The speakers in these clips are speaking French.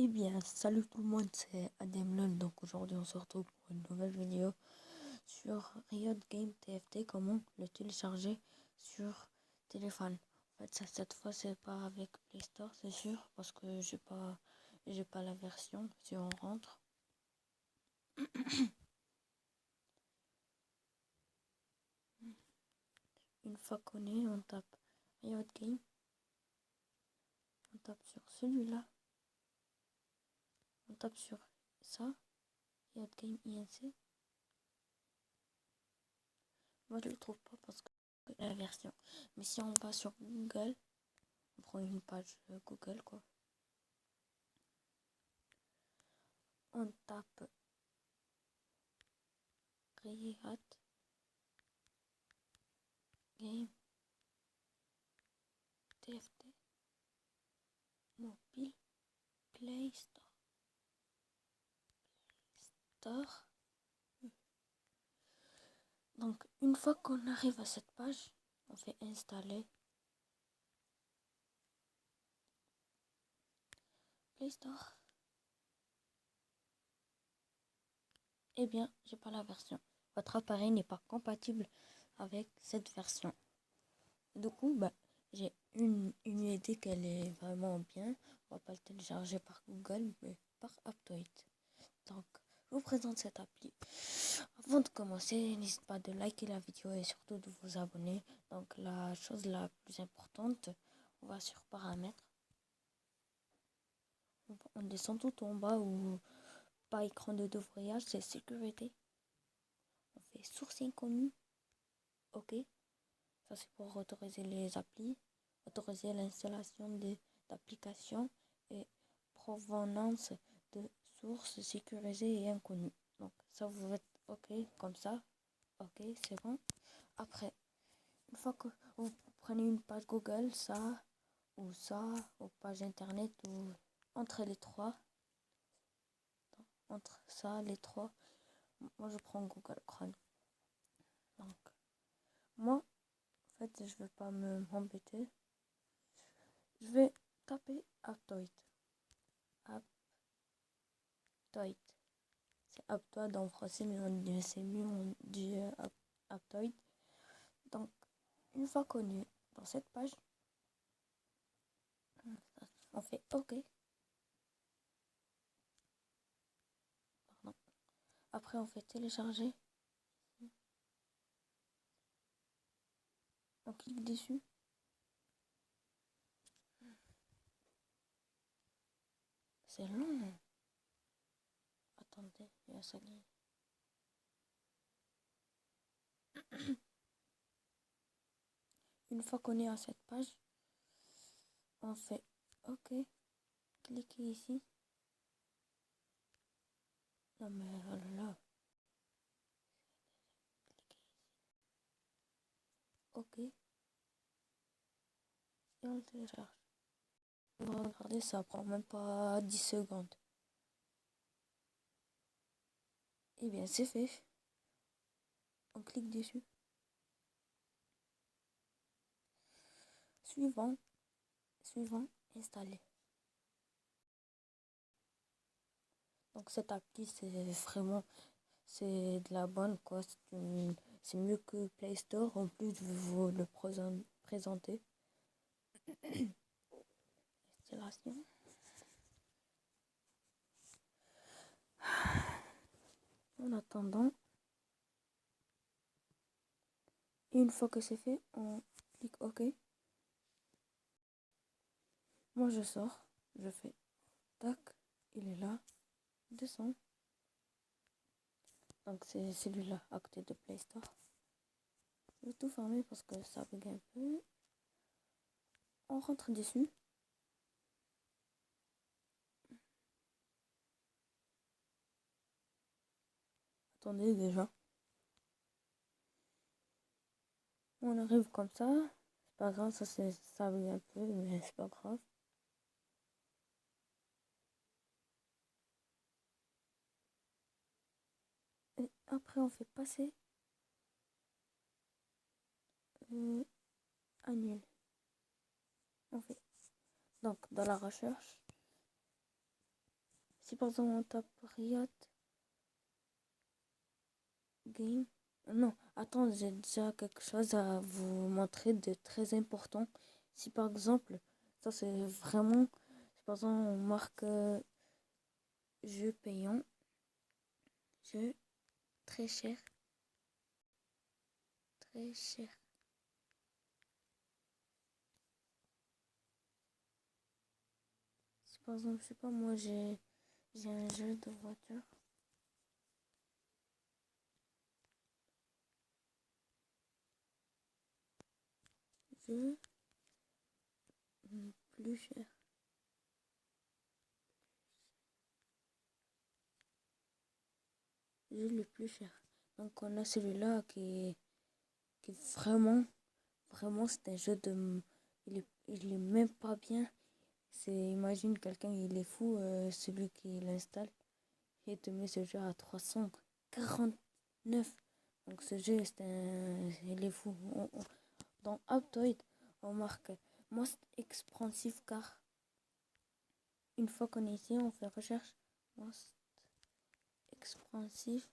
Eh bien, salut tout le monde, c'est Ademlol. Donc aujourd'hui, on se retrouve pour une nouvelle vidéo sur Riot Game TFT, comment le télécharger sur téléphone. En fait, cette fois, c'est pas avec Play Store, c'est sûr, parce que j'ai pas la version. Si on rentre, une fois qu'on est, on tape Riot Game, on tape sur celui-là, on tape sur ça, Riot Game INC. Moi, je le trouve pas parce que la version. Mais si on va sur Google, on prend une page Google, quoi. On tape Riot Game TFT Mobile Play Store. Donc une fois qu'on arrive à cette page, on fait installer Play Store. Eh bien, j'ai pas la version. Votre appareil n'est pas compatible avec cette version. Du coup, j'ai une idée qu'elle est vraiment bien. On va pas le télécharger par Google, mais par Aptoide. Donc, je vous présente cette appli. Avant de commencer, n'hésitez pas de liker la vidéo et surtout de vous abonner. Donc, la chose la plus importante, on va sur paramètres. On descend tout en bas ou pas écran de déverrouillage, c'est sécurité. On fait source inconnue. OK. Ça, c'est pour autoriser les applis, autoriser l'installation d'applications et provenance de sources sécurisées et inconnues. Donc, ça, vous faites OK comme ça. OK, c'est bon. Après, une fois que vous prenez une page Google, ça, ou page internet, ou entre les trois, entre ça, les trois, moi je prends Google Chrome. Donc, moi, en fait, je vais pas m'embêter. Je vais taper Aptoide. Aptoide. C'est Aptoide en français, mais c'est mieux, on dit Aptoide. Donc, une fois qu'on est dans cette page, on fait OK. Pardon. Après, on fait télécharger. On clique dessus. C'est long. Attendez, il va s'allumer. Une fois qu'on est à cette page, on fait OK. Cliquez ici. Non mais oh là là. OK. Et on le télécharge. Regardez, ça prend même pas 10 secondes. Eh bien, c'est fait. On clique dessus. Suivant. Suivant. Installer. Donc cette appli, c'est vraiment, c'est de la bonne, quoi. C'est mieux que Play Store. En plus, je vais vous le présenter. Installation. En attendant, et une fois que c'est fait, on clique OK. Moi, je sors. Je fais tac. Il est là. Descend. Donc c'est celui-là à côté de Play Store. Je vais tout fermer parce que ça bug un peu. On rentre dessus. Attendez déjà. On arrive comme ça. C'est pas grave, ça bug un peu, mais c'est pas grave. Et après on fait passer annule. On fait donc dans la recherche, Si par exemple on tape Riot Game. Non, attends, j'ai déjà quelque chose à vous montrer de très important. Si par exemple, ça c'est vraiment, si par exemple on marque jeu payant, jeu très cher, très cher. Si par exemple, je sais pas, moi j'ai un jeu de voiture. Jeu plus cher. Jeu le plus cher. Donc on a celui-là qui est vraiment, vraiment c'est un jeu de... il est même pas bien. C'est, imagine quelqu'un, il est fou, celui qui l'installe, et te met ce jeu à 349. Donc ce jeu, il est fou. Dans Aptoid, on marque Most Expensive Car. Une fois qu'on est ici, on fait recherche. Most Expensive.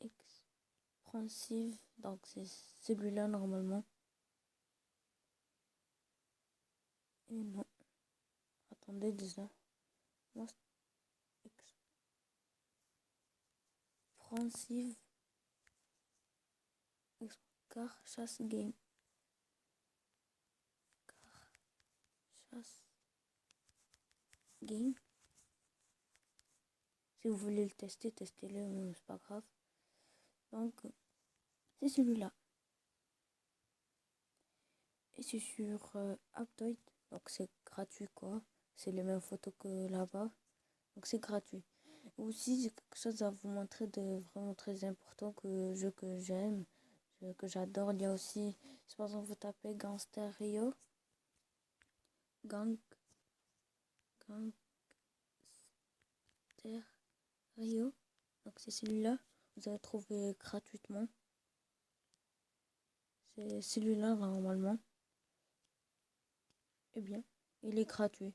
Expensive. Donc c'est celui-là normalement. Et non. Attendez déjà. Most Expensive. Car chasse game. Car chasse game. Si vous voulez le tester, testez-le, c'est pas grave. Donc, c'est celui-là. Et c'est sur Aptoid. Donc, c'est gratuit, quoi. C'est les mêmes photos que là-bas. Donc, c'est gratuit. Aussi, j'ai quelque chose à vous montrer de vraiment très important que j'aime, que j'adore. Il y a aussi, si par exemple vous tapez Gangster Rio, Gangster Rio, donc c'est celui-là, vous allez trouver gratuitement. C'est celui-là normalement. Eh bien, il est gratuit.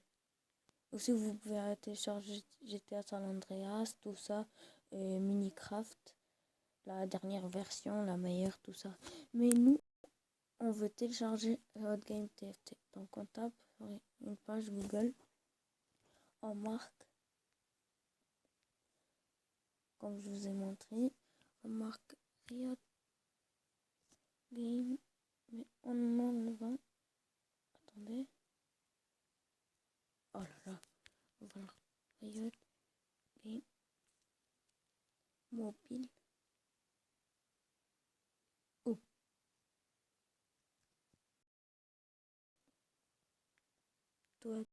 Aussi, vous pouvez télécharger GTA San Andreas, tout ça, et Minecraft, la dernière version, la meilleure, tout ça. Mais nous, on veut télécharger Riot Game TFT. Donc, on tape une page Google, on marque, comme je vous ai montré, on marque Riot Game, mais en enlevant, attendez, oh là là, voilà, Riot Game mobile. Oh, doit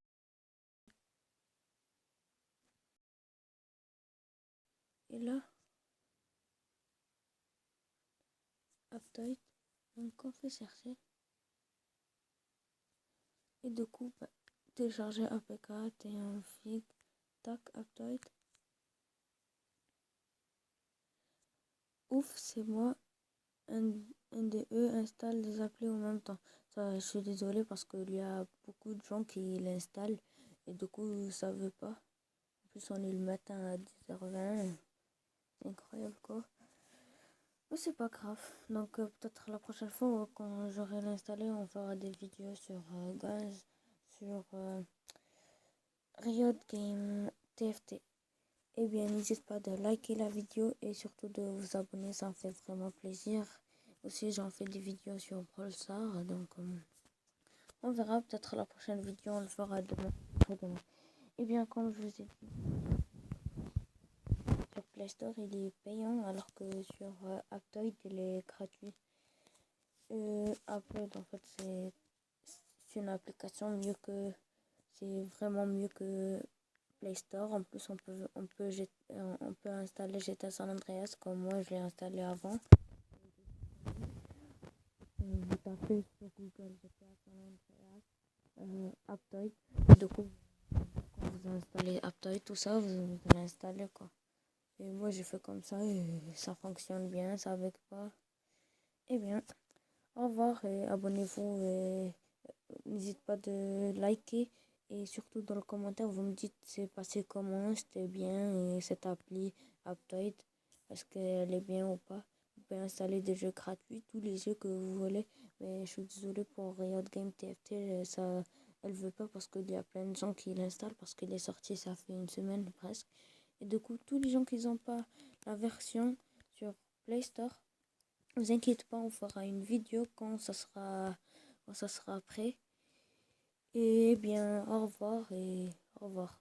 et là, Aptoid, donc on fait chercher. Et du coup, bah, télécharger APK, T1 Fig, tac, Aptoid. Ouf, c'est moi, NDE installe des applis en même temps. Ça, je suis désolée parce qu'il y a beaucoup de gens qui l'installent et du coup, ça veut pas. En plus, on est le matin à 10h20. C'est incroyable quoi. Mais c'est pas grave. Donc, peut-être la prochaine fois, quand j'aurai l'installé, on fera des vidéos sur Gaz, sur Riot Game TFT. Eh bien, n'hésitez pas de liker la vidéo et surtout de vous abonner, ça me fait vraiment plaisir. Aussi, j'en fais des vidéos sur Brawl Stars, donc on verra peut-être la prochaine vidéo, on le fera demain. Après-demain. Eh bien, comme je vous ai dit, sur Play Store, il est payant alors que sur Aptoid, il est gratuit. Aptoid, en fait, c'est une application c'est vraiment mieux que Play Store. En plus, on peut installer GTA San Andreas comme moi je l'ai installé avant. Vous tapez sur Google GTA San Andreas, Aptoid. Du coup, quand vous installez Aptoid, tout ça, vous l'installez quoi. Et moi j'ai fait comme ça et ça fonctionne bien, ça avec pas. Eh bien, au revoir et abonnez-vous et n'hésitez pas de liker Et surtout dans le commentaire, vous me dites c'est passé comment, c'était bien et cette appli Aptoide, est-ce qu'elle est bien ou pas. Vous pouvez installer des jeux gratuits, tous les jeux que vous voulez. Mais je suis désolée pour Riot Game TFT, ça, elle veut pas parce qu'il y a plein de gens qui l'installent parce qu'il est sorti, ça fait une semaine presque. Et du coup, tous les gens qui n'ont pas la version sur Play Store, ne vous inquiétez pas, on fera une vidéo quand ça sera prêt. Et bien, au revoir et au revoir.